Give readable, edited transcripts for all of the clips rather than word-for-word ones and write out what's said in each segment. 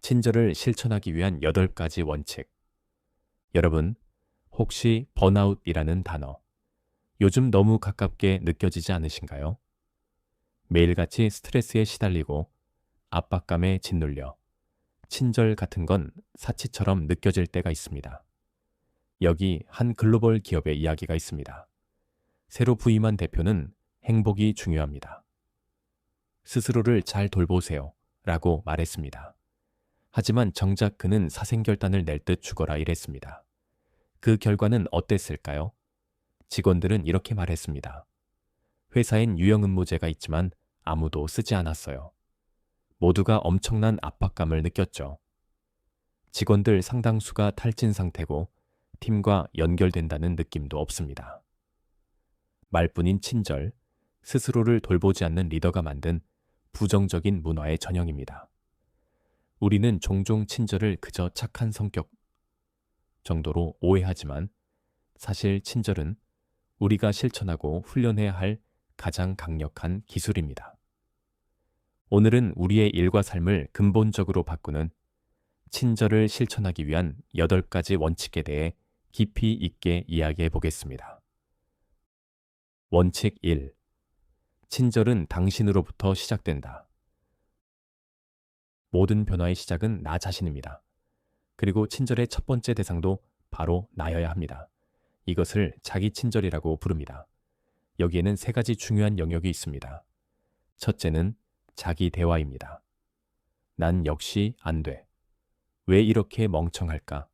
친절을 실천하기 위한 8가지 원칙. 여러분, 혹시 번아웃이라는 단어, 요즘 너무 가깝게 느껴지지 않으신가요? 매일같이 스트레스에 시달리고 압박감에 짓눌려 친절 같은 건 사치처럼 느껴질 때가 있습니다. 여기 한 글로벌 기업의 이야기가 있습니다. 새로 부임한 대표는 행복이 중요합니다. 스스로를 잘 돌보세요 라고 말했습니다. 하지만 정작 그는 사생결단을 낼 듯 죽어라 이랬습니다. 그 결과는 어땠을까요? 직원들은 이렇게 말했습니다. 회사엔 유형근무제가 있지만 아무도 쓰지 않았어요. 모두가 엄청난 압박감을 느꼈죠. 직원들 상당수가 탈진 상태고 팀과 연결된다는 느낌도 없습니다. 말뿐인 친절, 스스로를 돌보지 않는 리더가 만든 부정적인 문화의 전형입니다. 우리는 종종 친절을 그저 착한 성격 정도로 오해하지만 사실 친절은 우리가 실천하고 훈련해야 할 가장 강력한 기술입니다. 오늘은 우리의 일과 삶을 근본적으로 바꾸는 친절을 실천하기 위한 8가지 원칙에 대해 깊이 있게 이야기해 보겠습니다. 원칙 1. 친절은 당신으로부터 시작된다. 모든 변화의 시작은 나 자신입니다. 그리고 친절의 첫 번째 대상도 바로 나여야 합니다. 이것을 자기 친절이라고 부릅니다. 여기에는 3가지 중요한 영역이 있습니다. 첫째는 자기 대화입니다. 난 역시 안 돼. 왜 이렇게 멍청할까?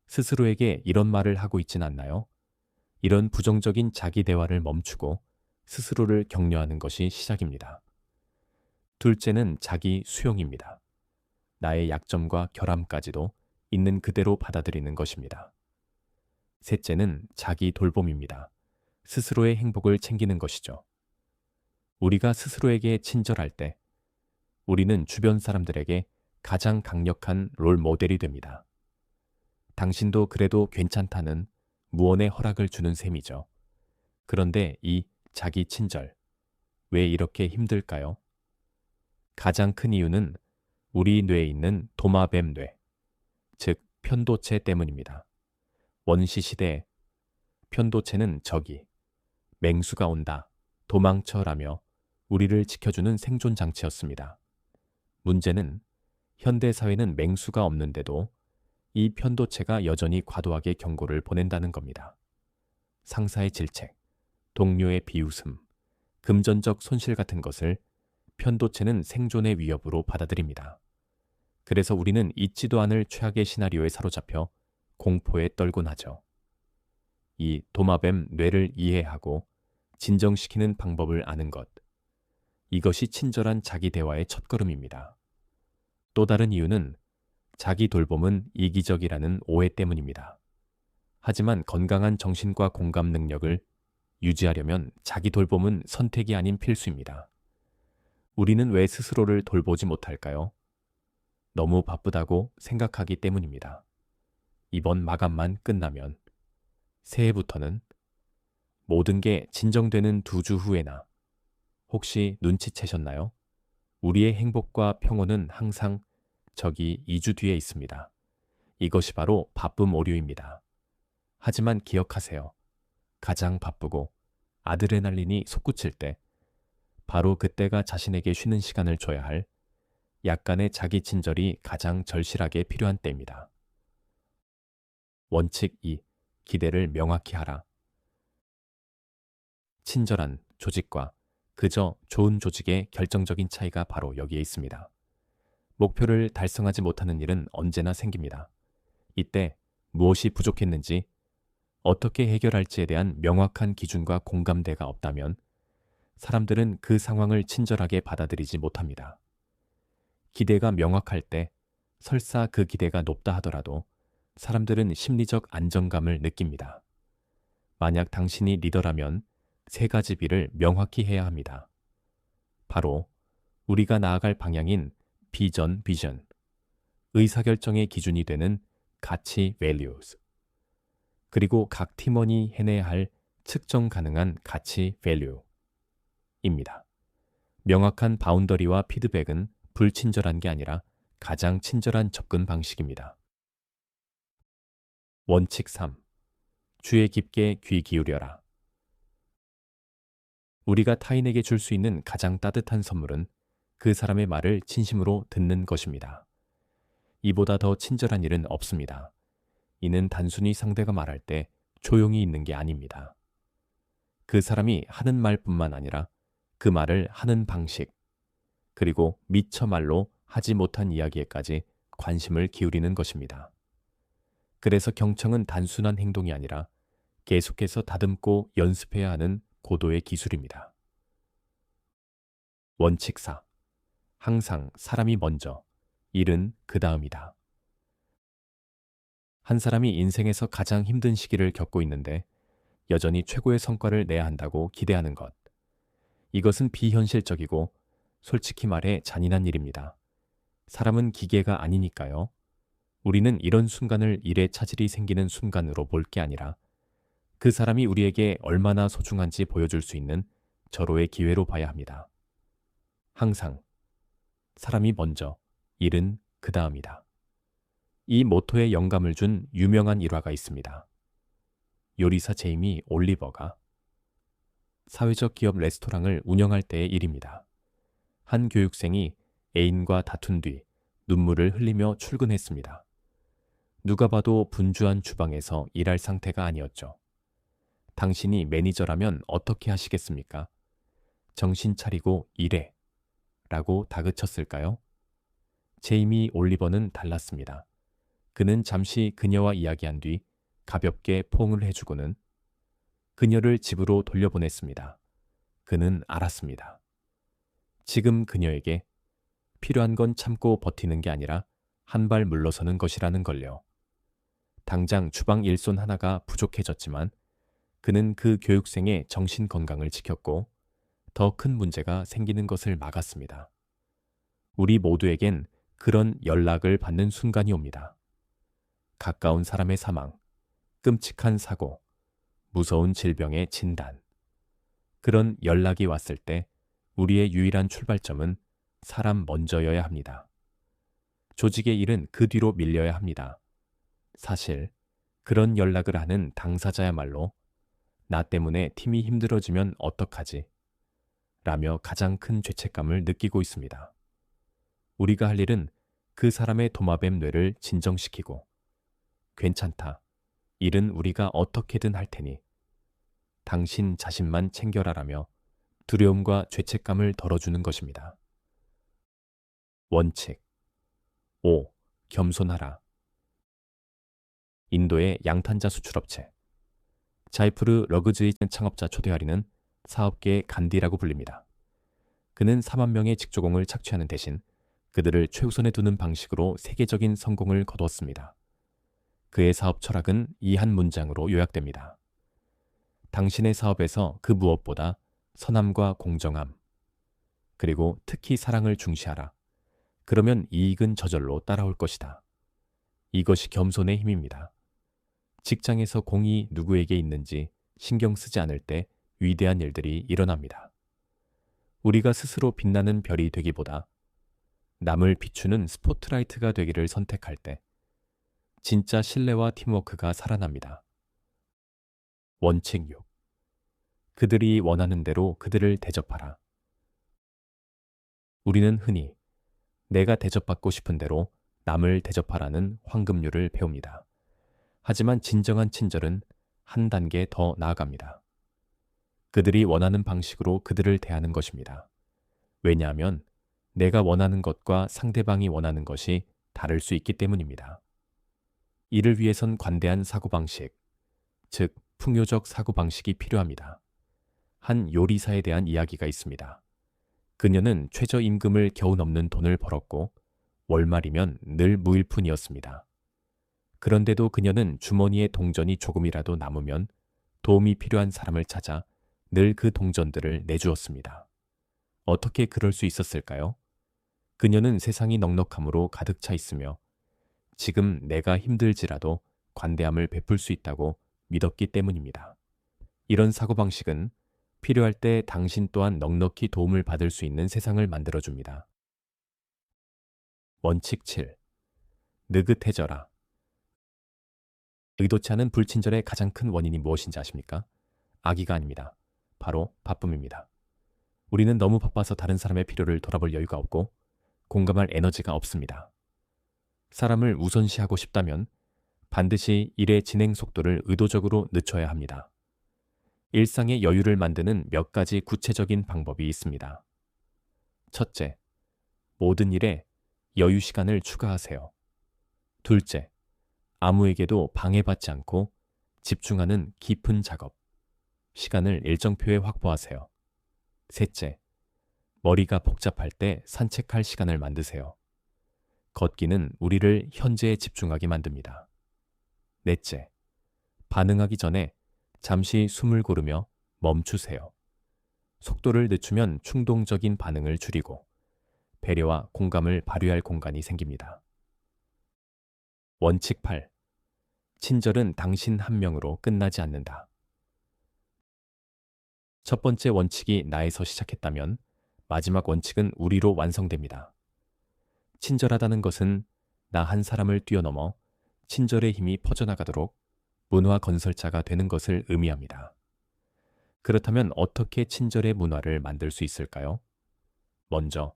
스스로에게 이런 말을 하고 있진 않나요? 이런 부정적인 자기 대화를 멈추고 스스로를 격려하는 것이 시작입니다. 둘째는 자기 수용입니다. 나의 약점과 결함까지도 있는 그대로 받아들이는 것입니다. 셋째는 자기 돌봄입니다. 스스로의 행복을 챙기는 것이죠. 우리가 스스로에게 친절할 때 우리는 주변 사람들에게 가장 강력한 롤 모델이 됩니다. 당신도 그래도 괜찮다는 무언의 허락을 주는 셈이죠. 그런데 이 자기 친절, 왜 이렇게 힘들까요? 가장 큰 이유는 우리 뇌에 있는 도마뱀 뇌, 즉 편도체 때문입니다. 원시 시대 편도체는 적이, 맹수가 온다, 도망쳐라며 우리를 지켜주는 생존 장치였습니다. 문제는 현대 사회는 맹수가 없는데도 이 편도체가 여전히 과도하게 경고를 보낸다는 겁니다. 상사의 질책, 동료의 비웃음, 금전적 손실 같은 것을 편도체는 생존의 위협으로 받아들입니다. 그래서 우리는 잊지도 않을 최악의 시나리오에 사로잡혀 공포에 떨곤 하죠. 이 도마뱀 뇌를 이해하고 진정시키는 방법을 아는 것. 이것이 친절한 자기 대화의 첫걸음입니다. 또 다른 이유는 자기 돌봄은 이기적이라는 오해 때문입니다. 하지만 건강한 정신과 공감 능력을 유지하려면 자기 돌봄은 선택이 아닌 필수입니다. 우리는 왜 스스로를 돌보지 못할까요? 너무 바쁘다고 생각하기 때문입니다. 이번 마감만 끝나면 새해부터는 모든 게 진정되는 2주 후에나 혹시 눈치채셨나요? 우리의 행복과 평온은 항상 저기 2주 뒤에 있습니다. 이것이 바로 바쁨 오류입니다. 하지만 기억하세요. 가장 바쁘고 아드레날린이 솟구칠 때 바로 그때가 자신에게 쉬는 시간을 줘야 할 약간의 자기 친절이 가장 절실하게 필요한 때입니다. 원칙 2. 기대를 명확히 하라. 친절한 조직과 그저 좋은 조직의 결정적인 차이가 바로 여기에 있습니다. 목표를 달성하지 못하는 일은 언제나 생깁니다. 이때 무엇이 부족했는지, 어떻게 해결할지에 대한 명확한 기준과 공감대가 없다면 사람들은 그 상황을 친절하게 받아들이지 못합니다. 기대가 명확할 때 설사 그 기대가 높다 하더라도 사람들은 심리적 안정감을 느낍니다. 만약 당신이 리더라면 3가지 B를 명확히 해야 합니다. 바로 우리가 나아갈 방향인 비전, 의사결정의 기준이 되는 가치, values, 그리고 각 팀원이 해내야 할 측정 가능한 가치, value입니다. 명확한 바운더리와 피드백은 불친절한 게 아니라 가장 친절한 접근 방식입니다. 원칙 3. 주의 깊게 귀 기울여라. 우리가 타인에게 줄 수 있는 가장 따뜻한 선물은 그 사람의 말을 진심으로 듣는 것입니다. 이보다 더 친절한 일은 없습니다. 이는 단순히 상대가 말할 때 조용히 있는 게 아닙니다. 그 사람이 하는 말뿐만 아니라 그 말을 하는 방식, 그리고 미처 말로 하지 못한 이야기에까지 관심을 기울이는 것입니다. 그래서 경청은 단순한 행동이 아니라 계속해서 다듬고 연습해야 하는 고도의 기술입니다. 원칙 4. 항상 사람이 먼저, 일은 그 다음이다. 한 사람이 인생에서 가장 힘든 시기를 겪고 있는데 여전히 최고의 성과를 내야 한다고 기대하는 것. 이것은 비현실적이고 솔직히 말해 잔인한 일입니다. 사람은 기계가 아니니까요. 우리는 이런 순간을 일에 차질이 생기는 순간으로 볼 게 아니라 그 사람이 우리에게 얼마나 소중한지 보여줄 수 있는 절호의 기회로 봐야 합니다. 항상 사람이 먼저, 일은 그 다음이다. 이 모토에 영감을 준 유명한 일화가 있습니다. 요리사 제이미 올리버가 사회적 기업 레스토랑을 운영할 때의 일입니다. 한 교육생이 애인과 다툰 뒤 눈물을 흘리며 출근했습니다. 누가 봐도 분주한 주방에서 일할 상태가 아니었죠. 당신이 매니저라면 어떻게 하시겠습니까? 정신 차리고 일해. 라고 다그쳤을까요? 제이미 올리버는 달랐습니다. 그는 잠시 그녀와 이야기한 뒤 가볍게 포옹을 해주고는 그녀를 집으로 돌려보냈습니다. 그는 알았습니다. 지금 그녀에게 필요한 건 참고 버티는 게 아니라 한 발 물러서는 것이라는 걸요. 당장 주방 일손 하나가 부족해졌지만 그는 그 교육생의 정신 건강을 지켰고 더 큰 문제가 생기는 것을 막았습니다. 우리 모두에겐 그런 연락을 받는 순간이 옵니다. 가까운 사람의 사망, 끔찍한 사고, 무서운 질병의 진단. 그런 연락이 왔을 때 우리의 유일한 출발점은 사람 먼저여야 합니다. 조직의 일은 그 뒤로 밀려야 합니다. 사실 그런 연락을 하는 당사자야말로 나 때문에 팀이 힘들어지면 어떡하지? 라며 가장 큰 죄책감을 느끼고 있습니다. 우리가 할 일은 그 사람의 도마뱀 뇌를 진정시키고 괜찮다. 일은 우리가 어떻게든 할 테니 당신 자신만 챙겨라라며 두려움과 죄책감을 덜어주는 것입니다. 원칙 5. 겸손하라. 인도의 양탄자 수출업체 자이푸르 러그즈의 창업자 초대하리는 사업계의 간디라고 불립니다. 그는 4만 명의 직조공을 착취하는 대신 그들을 최우선에 두는 방식으로 세계적인 성공을 거두었습니다. 그의 사업 철학은 이 한 문장으로 요약됩니다. 당신의 사업에서 그 무엇보다 선함과 공정함, 그리고 특히 사랑을 중시하라. 그러면 이익은 저절로 따라올 것이다. 이것이 겸손의 힘입니다. 직장에서 공이 누구에게 있는지 신경 쓰지 않을 때 위대한 일들이 일어납니다. 우리가 스스로 빛나는 별이 되기보다 남을 비추는 스포트라이트가 되기를 선택할 때 진짜 신뢰와 팀워크가 살아납니다. 원칙 6. 그들이 원하는 대로 그들을 대접하라. 우리는 흔히 내가 대접받고 싶은 대로 남을 대접하라는 황금률을 배웁니다. 하지만 진정한 친절은 한 단계 더 나아갑니다. 그들이 원하는 방식으로 그들을 대하는 것입니다. 왜냐하면 내가 원하는 것과 상대방이 원하는 것이 다를 수 있기 때문입니다. 이를 위해선 관대한 사고방식, 즉 풍요적 사고방식이 필요합니다. 한 요리사에 대한 이야기가 있습니다. 그녀는 최저임금을 겨우 넘는 돈을 벌었고 월말이면 늘 무일푼이었습니다. 그런데도 그녀는 주머니에 동전이 조금이라도 남으면 도움이 필요한 사람을 찾아 늘 그 동전들을 내주었습니다. 어떻게 그럴 수 있었을까요? 그녀는 세상이 넉넉함으로 가득 차 있으며 지금 내가 힘들지라도 관대함을 베풀 수 있다고 믿었기 때문입니다. 이런 사고방식은 필요할 때 당신 또한 넉넉히 도움을 받을 수 있는 세상을 만들어줍니다. 원칙 7. 느긋해져라. 의도치 않은 불친절의 가장 큰 원인이 무엇인지 아십니까? 악의가 아닙니다. 바로 바쁨입니다. 우리는 너무 바빠서 다른 사람의 필요를 돌아볼 여유가 없고 공감할 에너지가 없습니다. 사람을 우선시하고 싶다면 반드시 일의 진행 속도를 의도적으로 늦춰야 합니다. 일상의 여유를 만드는 몇 가지 구체적인 방법이 있습니다. 첫째, 모든 일에 여유 시간을 추가하세요. 둘째, 아무에게도 방해받지 않고 집중하는 깊은 작업, 시간을 일정표에 확보하세요. 셋째, 머리가 복잡할 때 산책할 시간을 만드세요. 걷기는 우리를 현재에 집중하게 만듭니다. 넷째, 반응하기 전에 잠시 숨을 고르며 멈추세요. 속도를 늦추면 충동적인 반응을 줄이고 배려와 공감을 발휘할 공간이 생깁니다. 원칙 8. 친절은 당신 한 명으로 끝나지 않는다. 첫 번째 원칙이 나에서 시작했다면 마지막 원칙은 우리로 완성됩니다. 친절하다는 것은 나 한 사람을 뛰어넘어 친절의 힘이 퍼져나가도록 문화 건설자가 되는 것을 의미합니다. 그렇다면 어떻게 친절의 문화를 만들 수 있을까요? 먼저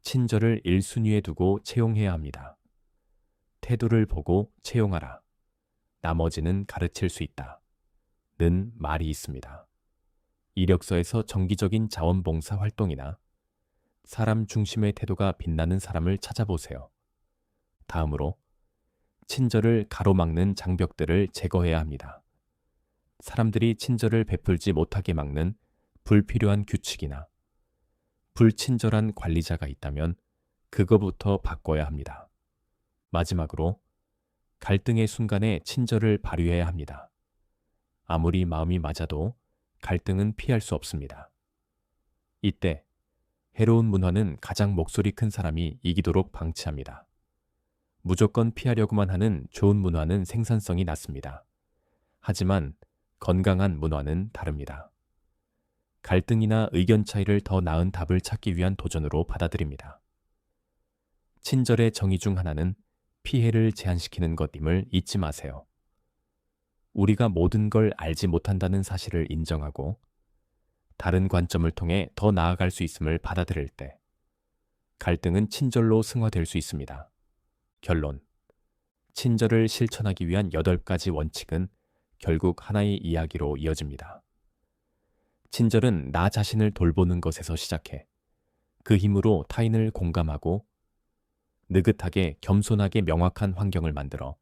친절을 1순위에 두고 채용해야 합니다. 태도를 보고 채용하라. 나머지는 가르칠 수 있다. 는 말이 있습니다. 이력서에서 정기적인 자원봉사 활동이나 사람 중심의 태도가 빛나는 사람을 찾아보세요. 다음으로 친절을 가로막는 장벽들을 제거해야 합니다. 사람들이 친절을 베풀지 못하게 막는 불필요한 규칙이나 불친절한 관리자가 있다면 그거부터 바꿔야 합니다. 마지막으로 갈등의 순간에 친절을 발휘해야 합니다. 아무리 마음이 맞아도 갈등은 피할 수 없습니다. 이때 해로운 문화는 가장 목소리 큰 사람이 이기도록 방치합니다. 무조건 피하려고만 하는 좋은 문화는 생산성이 낮습니다. 하지만 건강한 문화는 다릅니다. 갈등이나 의견 차이를 더 나은 답을 찾기 위한 도전으로 받아들입니다. 친절의 정의 중 하나는 피해를 제한시키는 것임을 잊지 마세요. 우리가 모든 걸 알지 못한다는 사실을 인정하고 다른 관점을 통해 더 나아갈 수 있음을 받아들일 때 갈등은 친절로 승화될 수 있습니다. 결론. 친절을 실천하기 위한 8가지 원칙은 결국 하나의 이야기로 이어집니다. 친절은 나 자신을 돌보는 것에서 시작해 그 힘으로 타인을 공감하고 느긋하게 겸손하게 명확한 환경을 만들어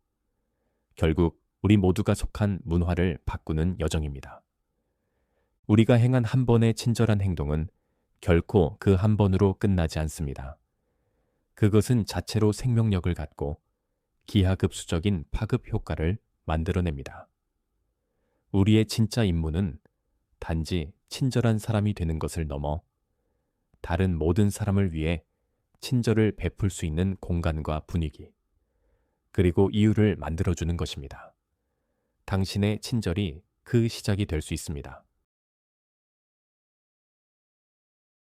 결국 우리 모두가 속한 문화를 바꾸는 여정입니다. 우리가 행한 한 번의 친절한 행동은 결코 그 한 번으로 끝나지 않습니다. 그것은 자체로 생명력을 갖고 기하급수적인 파급 효과를 만들어냅니다. 우리의 진짜 임무는 단지 친절한 사람이 되는 것을 넘어 다른 모든 사람을 위해 친절을 베풀 수 있는 공간과 분위기, 그리고 이유를 만들어주는 것입니다. 당신의 친절이 그 시작이 될 수 있습니다.